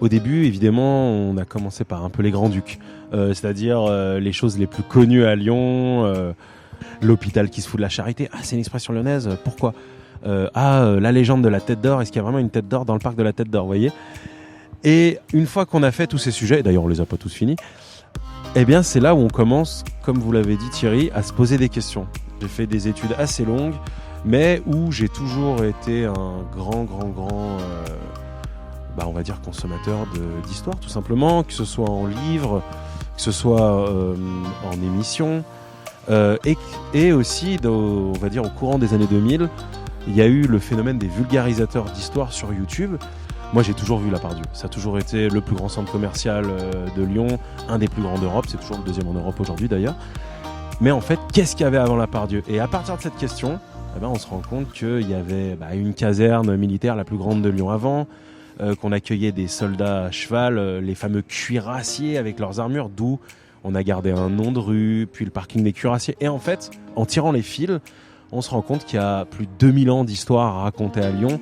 Au début, évidemment, on a commencé par un peu les Grands-Ducs, c'est-à-dire les choses les plus connues à Lyon, l'hôpital qui se fout de la charité. Ah, c'est une expression lyonnaise, pourquoi la légende de la Tête d'Or, est-ce qu'il y a vraiment une Tête d'Or dans le parc de la Tête d'Or, vous voyez? Et une fois qu'on a fait tous ces sujets, et d'ailleurs on les a pas tous finis, eh bien c'est là où on commence, comme vous l'avez dit Thierry, à se poser des questions. J'ai fait des études assez longues, mais où j'ai toujours été un grand, on va dire consommateur d'histoire tout simplement, que ce soit en livre, que ce soit en émission, et aussi, on va dire au courant des années 2000, il y a eu le phénomène des vulgarisateurs d'histoire sur YouTube. Moi, j'ai toujours vu La Part-Dieu. Ça a toujours été le plus grand centre commercial de Lyon, un des plus grands d'Europe. C'est toujours le deuxième en Europe aujourd'hui, d'ailleurs. Mais en fait, qu'est-ce qu'il y avait avant La Part-Dieu? Et à partir de cette question, on se rend compte qu'il y avait une caserne militaire la plus grande de Lyon avant, qu'on accueillait des soldats à cheval, les fameux cuirassiers avec leurs armures, d'où on a gardé un nom de rue, puis le parking des cuirassiers. Et en fait, en tirant les fils, on se rend compte qu'il y a plus de 2000 ans d'histoire à raconter à Lyon,